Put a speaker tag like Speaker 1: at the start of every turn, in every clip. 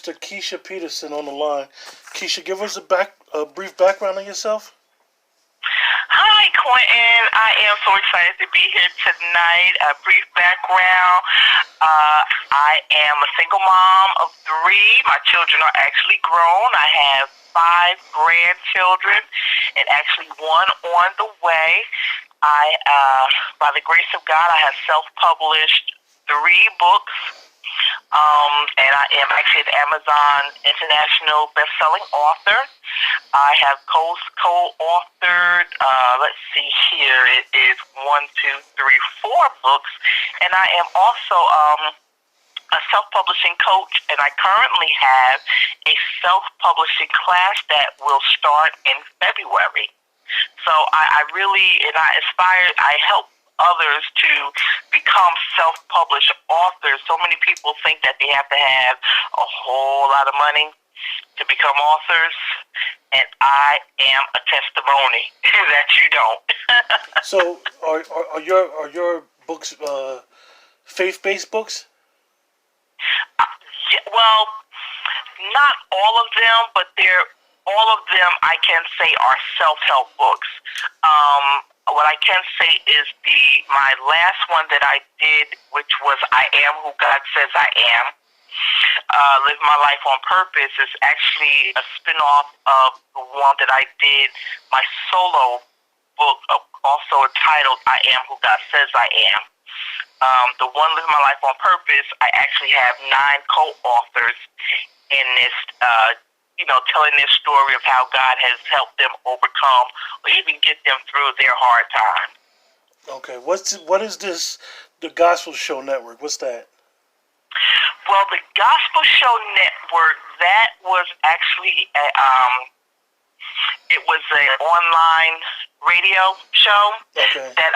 Speaker 1: Sister Keisha Peterson on the line. Keisha, give us a brief background on yourself.
Speaker 2: Hi, Quentin. I am so excited to be here tonight. A brief background. I am a single mom of 3. My children are actually grown. I have 5 grandchildren and actually 1 on the way. By the grace of God, I have self-published 3 books. And I am actually an Amazon International best-selling author. I have co-authored, let's see here, it is 1, 2, 3, 4 books. And I am also a self-publishing coach, and I currently have a self-publishing class that will start in February. So I really, and I help others to become self-published authors. So many people think that they have to have a whole lot of money to become authors, and I am a testimony that you don't.
Speaker 1: So, are your books faith-based books?
Speaker 2: Yeah, well, not all of them, but all of them I can say are self-help books. What I can say is my last one that I did, which was I Am Who God Says I Am, Live My Life on Purpose, is actually a spinoff of the one that I did, my solo book, also entitled I Am Who God Says I Am. The one, Live My Life on Purpose, I actually have 9 co-authors in this, telling their story of how God has helped them overcome or even get them through their hard time.
Speaker 1: Okay, what is this, the Gospel Show Network? What's that?
Speaker 2: Well, the Gospel Show Network, that was actually it was an online radio show.
Speaker 1: Okay.
Speaker 2: That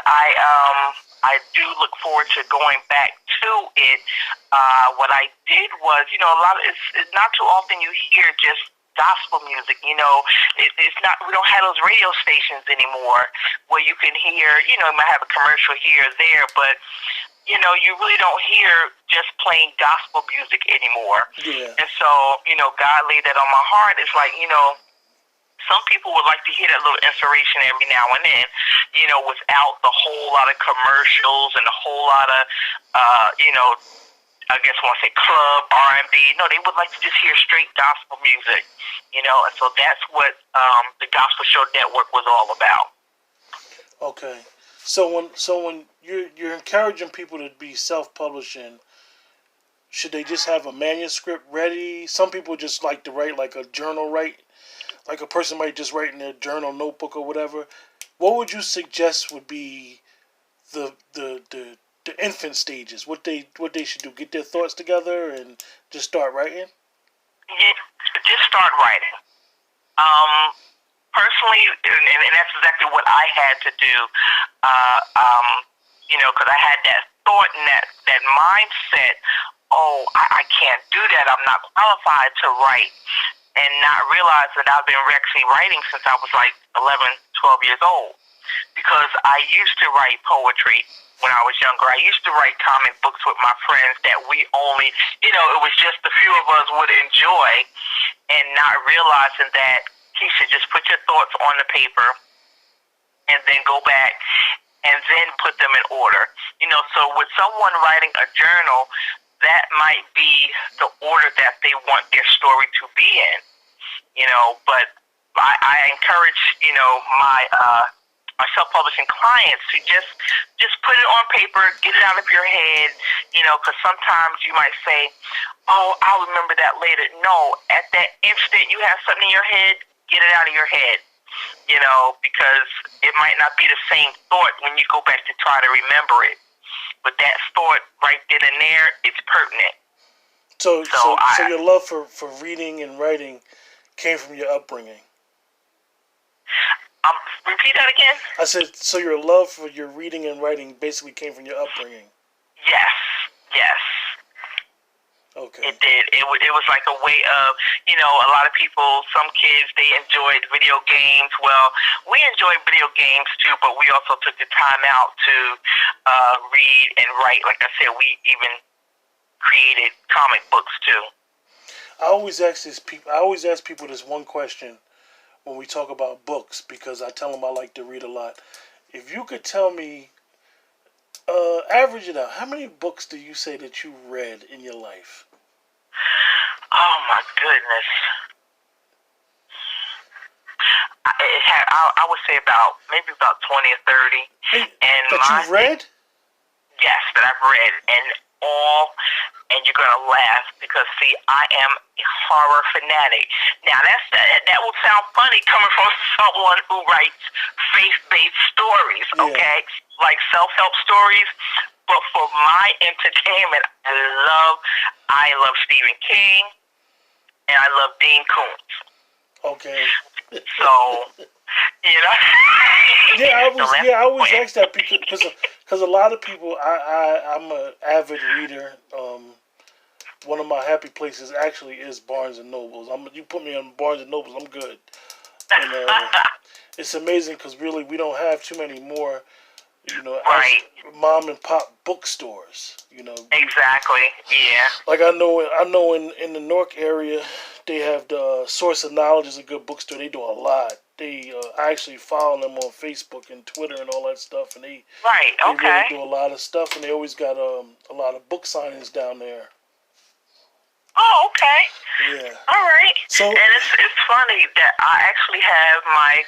Speaker 2: I do look forward to going back to it. What I did was, it's not too often you hear just gospel music. It's not. We don't have those radio stations anymore where you can hear. You might have a commercial here or there, but you really don't hear just plain gospel music anymore.
Speaker 1: Yeah.
Speaker 2: And so, God laid that on my heart. It's like, some people would like to hear that little inspiration every now and then, without the whole lot of commercials and a whole lot of, I guess I want to say club, R&B. No, they would like to just hear straight gospel music, and so that's what the Gospel Show Network was all about.
Speaker 1: Okay. So when you're encouraging people to be self-publishing, should they just have a manuscript ready? Some people just like to write like a journal like a person might just write in their journal, notebook, or whatever. What would you suggest would be the infant stages? What they should do? Get their thoughts together and just start writing?
Speaker 2: Yeah, just start writing. Personally, and that's exactly what I had to do, because I had that thought and that mindset, I can't do that, I'm not qualified to write, and not realize that I've been actually writing since I was like 11, 12 years old, because I used to write poetry when I was younger. I used to write comic books with my friends that we only, it was just a few of us would enjoy, and not realizing that Keisha, just put your thoughts on the paper and then go back and then put them in order. So with someone writing a journal, that might be the order that they want their story to be in. But I encourage, my self-publishing clients to just put it on paper, get it out of your head, because sometimes you might say, I'll remember that later. No, at that instant you have something in your head, get it out of your head, because it might not be the same thought when you go back to try to remember it. But that thought right then and there, it's pertinent.
Speaker 1: So your love for reading and writing came from your upbringing.
Speaker 2: Repeat that again?
Speaker 1: I said, so your love for your reading and writing basically came from your upbringing.
Speaker 2: Yes.
Speaker 1: Okay.
Speaker 2: It did. It was like a way of, a lot of people, some kids, they enjoyed video games. Well, we enjoyed video games too, but we also took the time out to read and write. Like I said, we even created comic books too.
Speaker 1: I always ask these people. I always ask people this one question when we talk about books because I tell them I like to read a lot. If you could tell me, average it out, how many books do you say that you read in your life?
Speaker 2: Oh my goodness. I would say maybe about 20 or 30.
Speaker 1: Hey,
Speaker 2: And
Speaker 1: that you've read?
Speaker 2: Yes, that I've read, and you're gonna laugh because see, I am a horror fanatic. Now that will sound funny coming from someone who writes faith-based stories, okay, like self-help stories. But for my entertainment, I love Stephen King, and I love Dean Koontz.
Speaker 1: Okay.
Speaker 2: So, you know.
Speaker 1: I always ask that because a lot of people. I'm an avid reader. One of my happy places actually is Barnes and Nobles. You put me on Barnes and Nobles, I'm good. And it's amazing because really we don't have too many more.
Speaker 2: Right.
Speaker 1: Mom and pop bookstores.
Speaker 2: Exactly. Yeah.
Speaker 1: Like I know in the Newark area, they have the Source of Knowledge is a good bookstore. They do a lot. I actually follow them on Facebook and Twitter and all that stuff, and they really do a lot of stuff, and they always got a lot of book signings down there.
Speaker 2: Oh, okay.
Speaker 1: Yeah.
Speaker 2: All right.
Speaker 1: So,
Speaker 2: and it's funny that I actually have my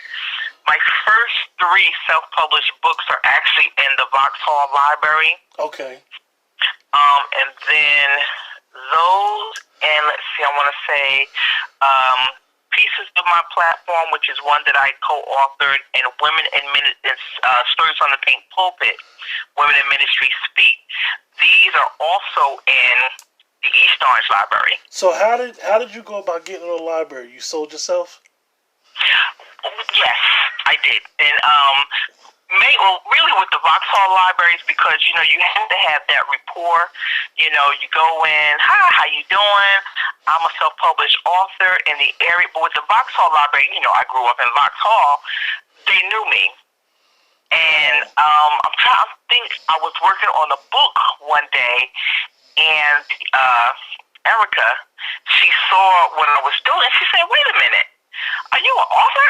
Speaker 2: first 3 self-published books are actually in the Vauxhall Library.
Speaker 1: Okay.
Speaker 2: And then those, and let's see, I want to say, Pieces of My Platform, which is one that I co-authored, and Women in Stories on the Pink Pulpit, Women in Ministry Speak. These are also in the East Orange Library.
Speaker 1: So how did you go about getting in the library? You sold yourself?
Speaker 2: Yes, I did. And really with the Vauxhall Libraries, because you have to have that rapport. You go in, hi, how you doing? I'm a self-published author in the area, but with the Vauxhall Library, I grew up in Vauxhall. They knew me, and I'm trying to think. I was working on a book one day, and Erica, she saw what I was doing. She said, "Wait a minute. Are you an author?"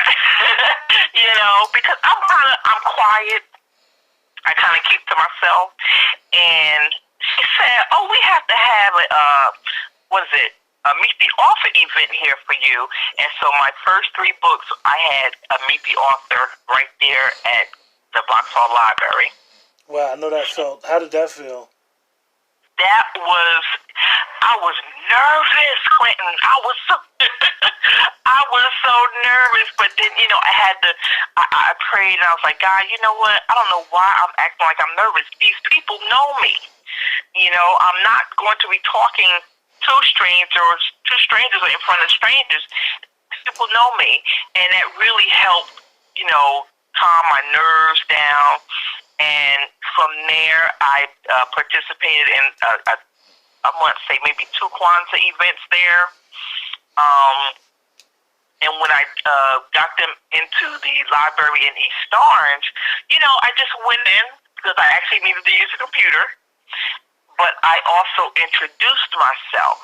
Speaker 2: Because I'm quiet. I kind of keep to myself. And she said, "Oh, we have to have a Meet the Author event here for you." And so my first 3 books, I had a Meet the Author right there at the Vauxhall Library.
Speaker 1: Wow, I know that felt. How did that feel?
Speaker 2: I was nervous, Quentin. I was so nervous, but then, I prayed and I was like, God, you know what? I don't know why I'm acting like I'm nervous. These people know me. I'm not going to be talking to strangers or in front of strangers. People know me. And that really helped, calm my nerves down. And from there, I participated in, I want to say maybe 2 Kwanzaa events there. And when I got them into the library in East Orange, I just went in because I actually needed to use a computer. But I also introduced myself,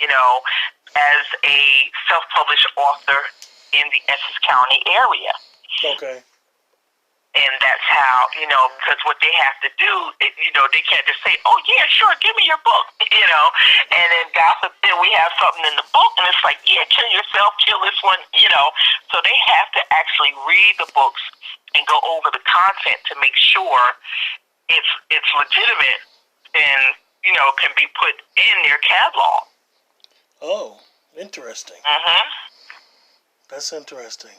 Speaker 2: as a self-published author in the Essex County area.
Speaker 1: Okay.
Speaker 2: And that's how, because what they have to do, they can't just say, "Oh, yeah, sure, give me your book," and then God forbid we have something in the book, and it's like, "Yeah, kill yourself, kill this one," So they have to actually read the books and go over the content to make sure it's legitimate and, can be put in their catalog.
Speaker 1: Oh, interesting.
Speaker 2: Mm-hmm.
Speaker 1: That's interesting.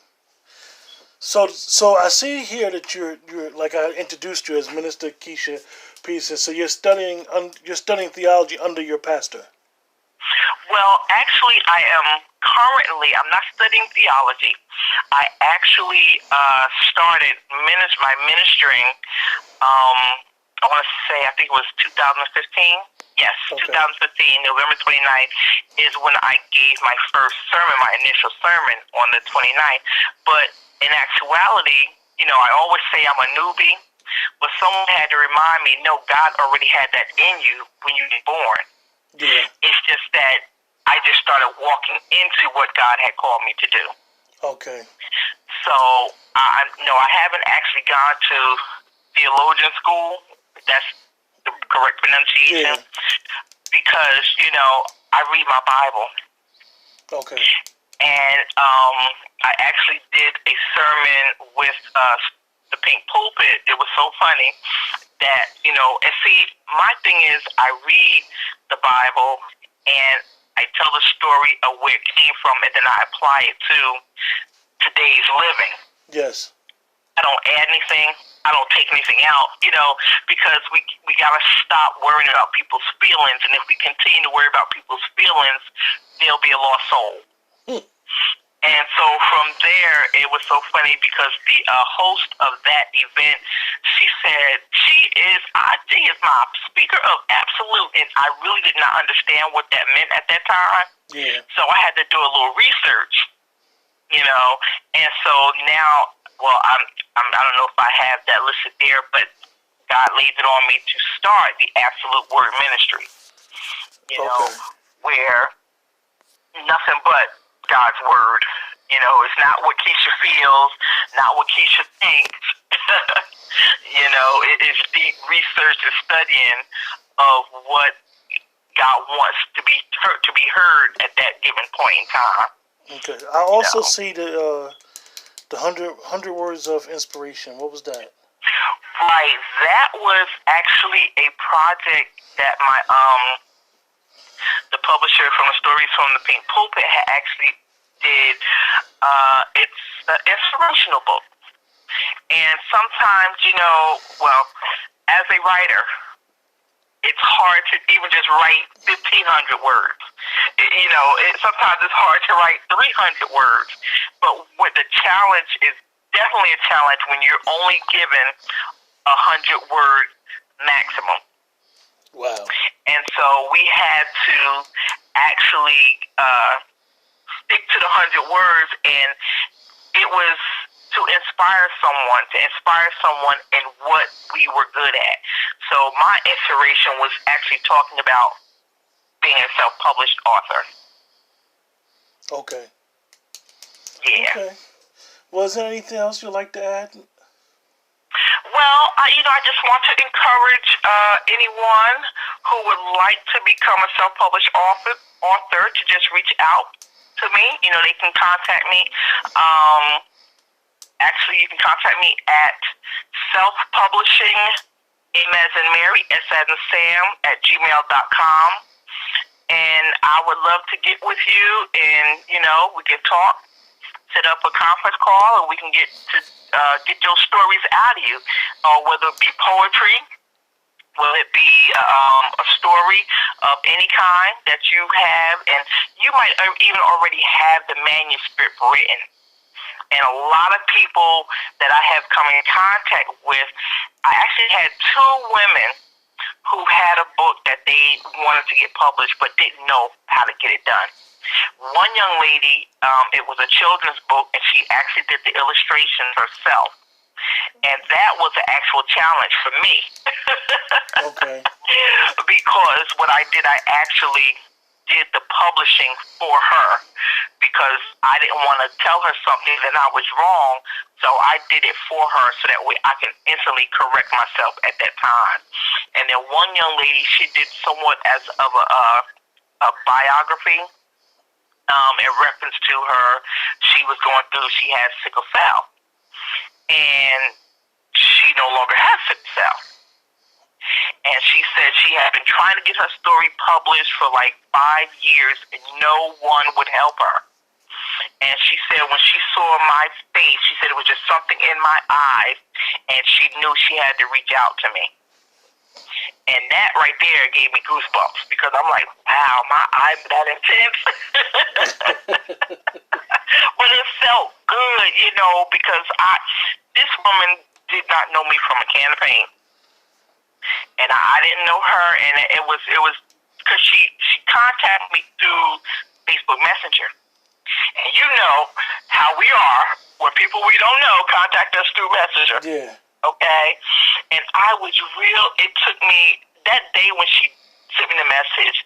Speaker 1: So I see here that you're like I introduced you as Minister Keisha Peterson. So you're studying theology under your pastor.
Speaker 2: Well, actually, I'm not studying theology. I actually started my ministering. I want to say, I think it was 2015. Yes, okay. 2015, November 29th is when I gave my first sermon, my initial sermon on the 29th. But in actuality, I always say I'm a newbie, but someone had to remind me, no, God already had that in you when you were born.
Speaker 1: Yeah.
Speaker 2: It's just that I just started walking into what God had called me to do.
Speaker 1: Okay.
Speaker 2: So I haven't actually gone to theologian school. That's the correct pronunciation.
Speaker 1: Yeah.
Speaker 2: Because I read my Bible.
Speaker 1: Okay.
Speaker 2: And I actually did a sermon with the Pink Pulpit. It was so funny that, and see, my thing is I read the Bible and I tell the story of where it came from, and then I apply it to today's living.
Speaker 1: Yes.
Speaker 2: I don't add anything. I don't take anything out, because we got to stop worrying about people's feelings. And if we continue to worry about people's feelings, there'll be a lost soul. And so from there, it was so funny because the host of that event, she said, she is my speaker of absolute. And I really did not understand what that meant at that time.
Speaker 1: Yeah.
Speaker 2: So I had to do a little research, and so now, well, I don't know if I have that listed there, but God laid it on me to start the Absolute Word Ministry, where nothing but God's Word. It's not what Keisha feels, not what Keisha thinks. It is deep research and studying of what God wants to be heard at that given point in time.
Speaker 1: Okay. I also see the 100 words of inspiration. What was that?
Speaker 2: Right. That was actually a project that my the publisher from the Stories from the Pink Pulpit had actually did. It's an inspirational book. And sometimes, as a writer, it's hard to even just write 1,500 words. Sometimes it's hard to write 300 words. But what the challenge is definitely a challenge when you're only given 100-word maximum.
Speaker 1: Wow.
Speaker 2: And so we had to actually stick to the 100 words, and it was to inspire someone in what we were good at. So my inspiration was actually talking about being a self-published author.
Speaker 1: Okay.
Speaker 2: Yeah.
Speaker 1: Okay. Was there anything else you'd like to add?
Speaker 2: Well, I just want to encourage anyone who would like to become a self-published author to just reach out to me. They can contact me. Actually, you can contact me at self-publishing, M as in Mary, S as in Sam, at gmail.com. And I would love to get with you and, we can talk, set up a conference call, and we can get your stories out of you, whether it be poetry, whether it be a story of any kind that you have, and you might even already have the manuscript written. And a lot of people that I have come in contact with, I actually had 2 women who had a book that they wanted to get published but didn't know how to get it done. One young lady, it was a children's book, and she actually did the illustrations herself. And that was an actual challenge for me.
Speaker 1: Okay.
Speaker 2: Because what I did, I actually did the publishing for her because I didn't want to tell her something that I was wrong. So I did it for her so that way I can instantly correct myself at that time. And then one young lady, she did somewhat as of a biography. In reference to her, she was going through, she had sickle cell. And she no longer has sickle cell. And she said she had been trying to get her story published for like 5 years, and no one would help her. And she said when she saw my face, she said it was just something in my eyes, and she knew she had to reach out to me. And that right there gave me goosebumps because I'm like, wow, my eyes are that intense. But it felt good, because this woman did not know me from a can of paint. And I didn't know her, and it was because she contacted me through Facebook Messenger. And you know how we are when people we don't know contact us through Messenger.
Speaker 1: Yeah.
Speaker 2: Okay? And I was it took me, that day when she sent me the message.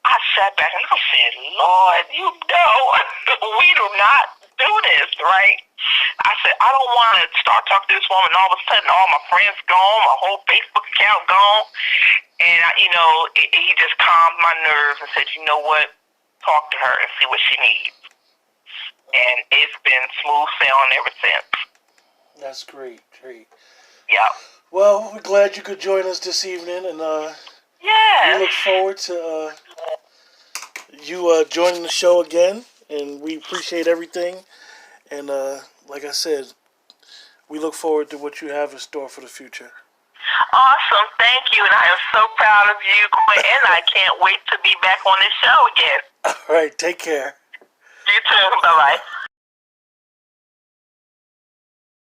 Speaker 2: I sat back and I said, Lord, you know, we do not do this, right? I said, I don't want to start talking to this woman and all of a sudden all my friends gone, my whole Facebook account gone. And, he just calmed my nerves and said, you know what, talk to her and see what she needs. And it's been smooth sailing ever since.
Speaker 1: That's great.
Speaker 2: Yeah.
Speaker 1: Well, we're glad you could join us this evening, and we look forward to you joining the show again, and we appreciate everything. And like I said, we look forward to what you have in store for the future.
Speaker 2: Awesome. Thank you. And I am so proud of you, Quinn, and I can't wait to be back on this show again.
Speaker 1: All right. Take care.